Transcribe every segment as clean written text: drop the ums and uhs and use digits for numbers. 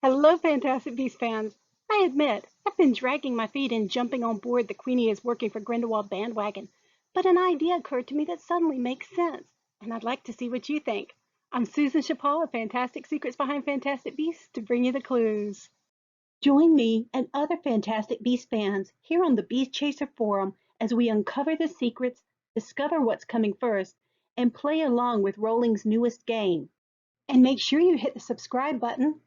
Hello, Fantastic Beasts fans. I admit, I've been dragging my feet and jumping on board the Queenie is working for Grindelwald bandwagon, but an idea occurred to me that suddenly makes sense, and I'd like to see what you think. I'm Susan Chapal of Fantastic Secrets Behind Fantastic Beasts to bring you the clues. Join me and other Fantastic Beasts fans here on the Beast Chaser Forum as we uncover the secrets, discover what's coming first, and play along with Rowling's newest game. And make sure you hit the subscribe button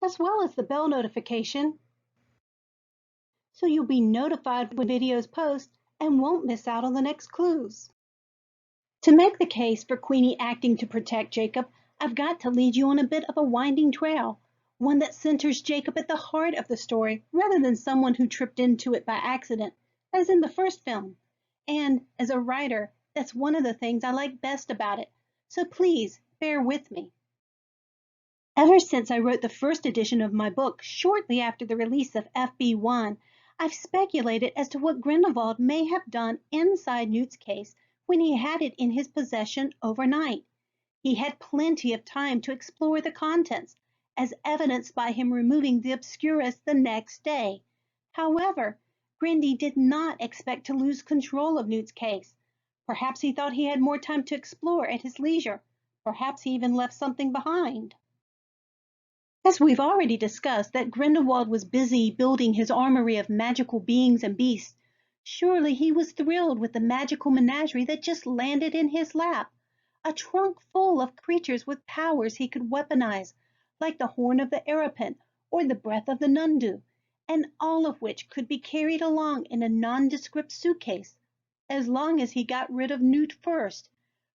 as well as the bell notification so you'll be notified when videos post and won't miss out on the next clues. To make the case for Queenie acting to protect Jacob, I've got to lead you on a bit of a winding trail, one that centers Jacob at the heart of the story rather than someone who tripped into it by accident, as in the first film. And as a writer, that's one of the things I like best about it, so please bear with me. Ever since I wrote the first edition of my book shortly after the release of FB1, I've speculated as to what Grindelwald may have done inside Newt's case when he had it in his possession overnight. He had plenty of time to explore the contents, as evidenced by him removing the Obscurus the next day. However, Grindy did not expect to lose control of Newt's case. Perhaps he thought he had more time to explore at his leisure. Perhaps he even left something behind. As we've already discussed that Grindelwald was busy building his armory of magical beings and beasts, surely he was thrilled with the magical menagerie that just landed in his lap, a trunk full of creatures with powers he could weaponize, like the horn of the Arapent or the breath of the Nundu, and all of which could be carried along in a nondescript suitcase, as long as he got rid of Newt first.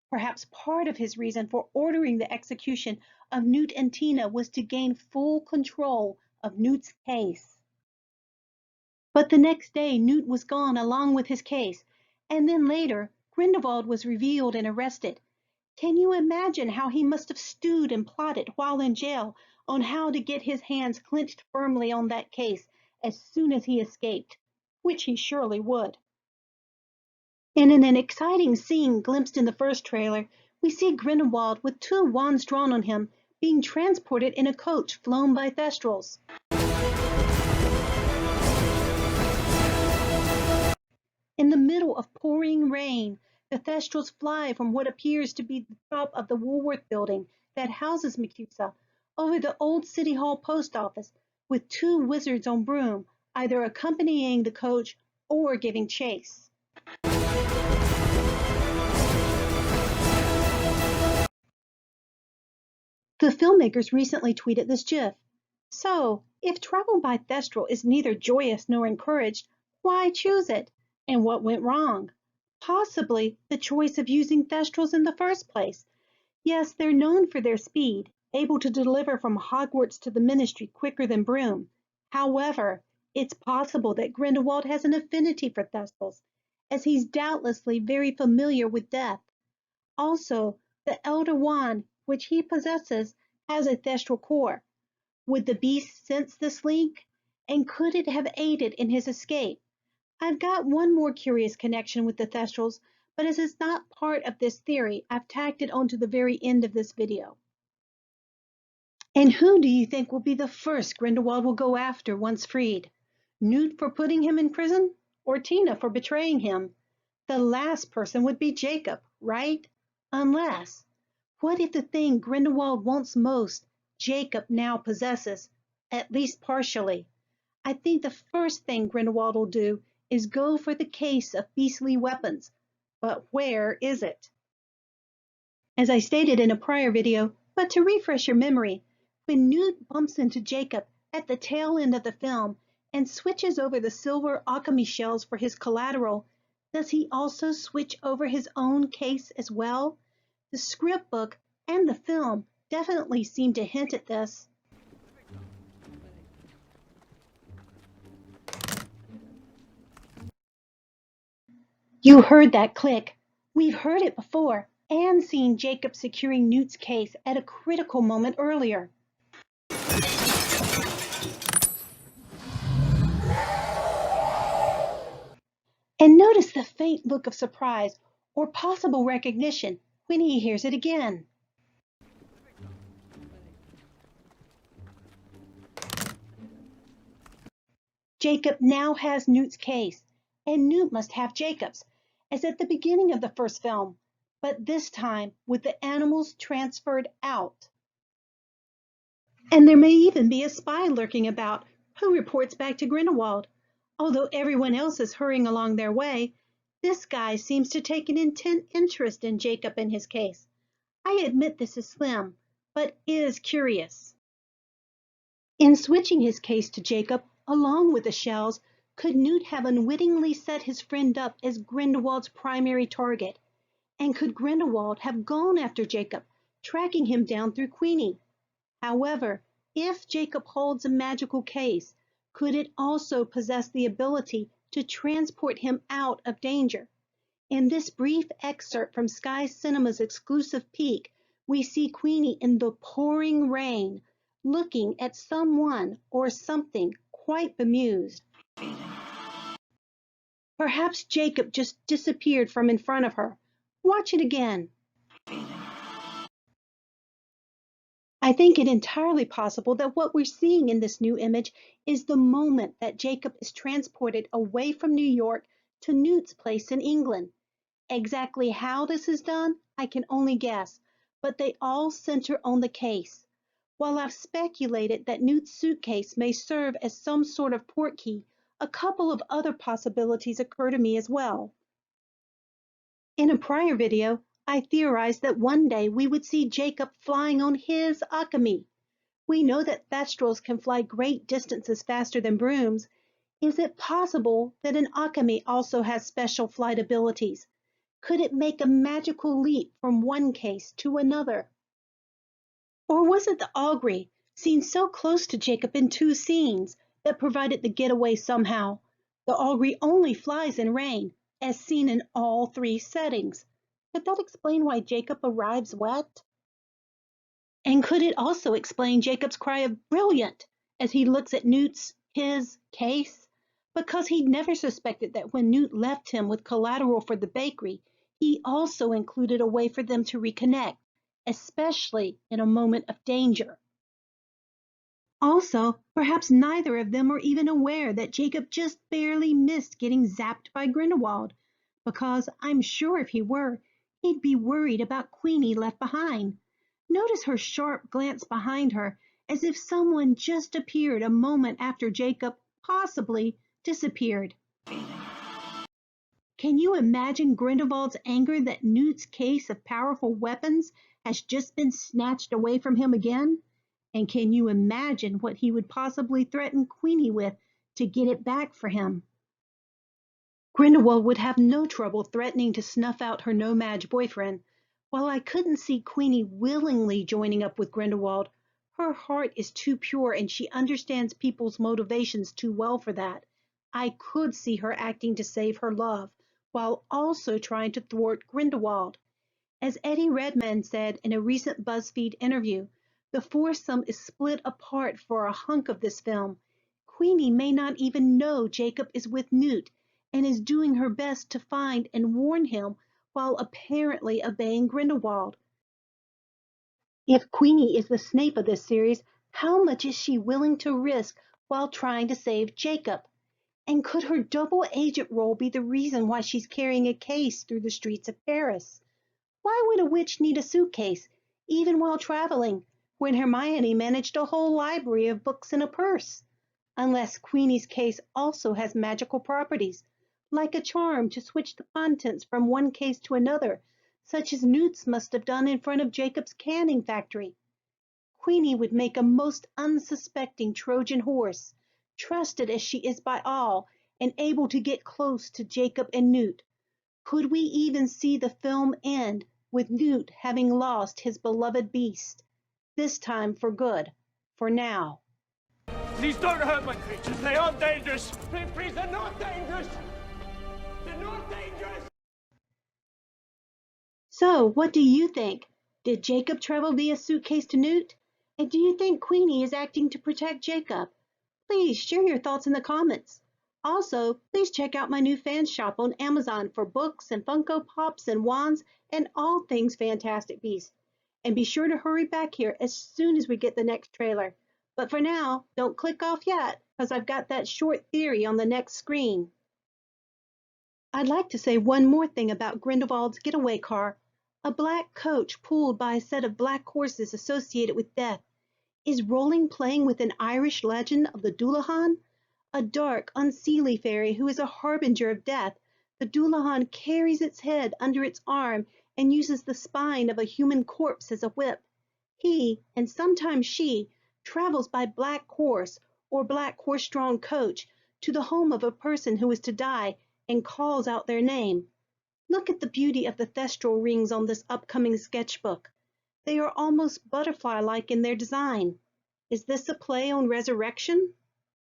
Perhaps part of his reason for ordering the execution of Newt and Tina was to gain full control of Newt's case. But the next day, Newt was gone along with his case, and then later, Grindelwald was revealed and arrested. Can you imagine how he must have stewed and plotted while in jail on how to get his hands clenched firmly on that case as soon as he escaped, which he surely would. And in an exciting scene glimpsed in the first trailer, we see Grindelwald with two wands drawn on him being transported in a coach flown by Thestrals. In the middle of pouring rain, the Thestrals fly from what appears to be the top of the Woolworth building that houses MACUSA over the old City Hall post office with two wizards on broom, either accompanying the coach or giving chase. The filmmakers recently tweeted this GIF. So, if travel by Thestral is neither joyous nor encouraged, why choose it? And what went wrong? Possibly the choice of using Thestrals in the first place. Yes, they're known for their speed, able to deliver from Hogwarts to the Ministry quicker than broom. However, it's possible that Grindelwald has an affinity for Thestrals, as he's doubtlessly very familiar with death. Also, the Elder Wand, which he possesses, has a Thestral core. Would the beast sense this link? And could it have aided in his escape? I've got one more curious connection with the Thestrals, but as it's not part of this theory, I've tacked it onto the very end of this video. And who do you think will be the first Grindelwald will go after once freed? Newt for putting him in prison? Or Tina for betraying him? The last person would be Jacob, right? Unless, what if the thing Grindelwald wants most, Jacob now possesses, at least partially? I think the first thing Grindelwald will do is go for the case of beastly weapons. But where is it? As I stated in a prior video, but to refresh your memory, when Newt bumps into Jacob at the tail end of the film and switches over the silver alchemy shells for his collateral, does he also switch over his own case as well? The script book and the film definitely seem to hint at this. You heard that click. We've heard it before and seen Jacob securing Newt's case at a critical moment earlier. And notice the faint look of surprise or possible recognition when he hears it again. Jacob now has Newt's case, and Newt must have Jacob's, as at the beginning of the first film, but this time with the animals transferred out. And there may even be a spy lurking about who reports back to Grindelwald. Although everyone else is hurrying along their way, this guy seems to take an intense interest in Jacob and his case. I admit this is slim, but is curious. In switching his case to Jacob, along with the shells, could Newt have unwittingly set his friend up as Grindelwald's primary target? And could Grindelwald have gone after Jacob, tracking him down through Queenie? However, if Jacob holds a magical case, could it also possess the ability to transport him out of danger? In this brief excerpt from Sky Cinema's exclusive peek, we see Queenie in the pouring rain, looking at someone or something quite bemused. Perhaps Jacob just disappeared from in front of her. Watch it again. I think it entirely possible that what we're seeing in this new image is the moment that Jacob is transported away from New York to Newt's place in England. Exactly how this is done, I can only guess, but they all center on the case. While I've speculated that Newt's suitcase may serve as some sort of portkey, a couple of other possibilities occur to me as well. In a prior video, I theorized that one day we would see Jacob flying on his Akami. We know that Thestrals can fly great distances faster than brooms. Is it possible that an Akami also has special flight abilities? Could it make a magical leap from one case to another? Or was it the Augury, seen so close to Jacob in two scenes, that provided the getaway somehow? The Augury only flies in rain, as seen in all three settings. Could that explain why Jacob arrives wet? And could it also explain Jacob's cry of "brilliant" as he looks at his case? Because he'd never suspected that when Newt left him with collateral for the bakery, he also included a way for them to reconnect, especially in a moment of danger. Also, perhaps neither of them are even aware that Jacob just barely missed getting zapped by Grindelwald, because I'm sure if he were, he'd be worried about Queenie left behind. Notice her sharp glance behind her, as if someone just appeared a moment after Jacob possibly disappeared. Can you imagine Grindelwald's anger that Newt's case of powerful weapons has just been snatched away from him again? And can you imagine what he would possibly threaten Queenie with to get it back for him? Grindelwald would have no trouble threatening to snuff out her no-match boyfriend. While I couldn't see Queenie willingly joining up with Grindelwald, her heart is too pure and she understands people's motivations too well for that. I could see her acting to save her love, while also trying to thwart Grindelwald. As Eddie Redmayne said in a recent BuzzFeed interview, the foursome is split apart for a hunk of this film. Queenie may not even know Jacob is with Newt and is doing her best to find and warn him while apparently obeying Grindelwald. If Queenie is the Snape of this series, how much is she willing to risk while trying to save Jacob? And could her double agent role be the reason why she's carrying a case through the streets of Paris? Why would a witch need a suitcase, even while traveling, when Hermione managed a whole library of books in a purse? Unless Queenie's case also has magical properties, like a charm to switch the contents from one case to another, such as Newt's must have done in front of Jacob's canning factory. Queenie would make a most unsuspecting Trojan horse, trusted as she is by all, and able to get close to Jacob and Newt. Could we even see the film end with Newt having lost his beloved beast, this time for good, for now? Please don't hurt my creatures. They aren't dangerous. Please, they're not dangerous. They're not dangerous. So, what do you think? Did Jacob travel via suitcase to Newt? And do you think Queenie is acting to protect Jacob? Please share your thoughts in the comments. Also, please check out my new fan shop on Amazon for books and Funko Pops and wands and all things Fantastic Beasts. And be sure to hurry back here as soon as we get the next trailer. But for now, don't click off yet, because I've got that short theory on the next screen. I'd like to say one more thing about Grindelwald's getaway car. A black coach pulled by a set of black horses associated with death. Is Rowling playing with an Irish legend of the Dullahan? A dark, unseelie fairy who is a harbinger of death. The Dullahan carries its head under its arm and uses the spine of a human corpse as a whip. He, and sometimes she, travels by black horse or black horse-drawn coach to the home of a person who is to die and calls out their name. Look at the beauty of the thestral rings on this upcoming sketchbook. They are almost butterfly-like in their design. Is this a play on resurrection?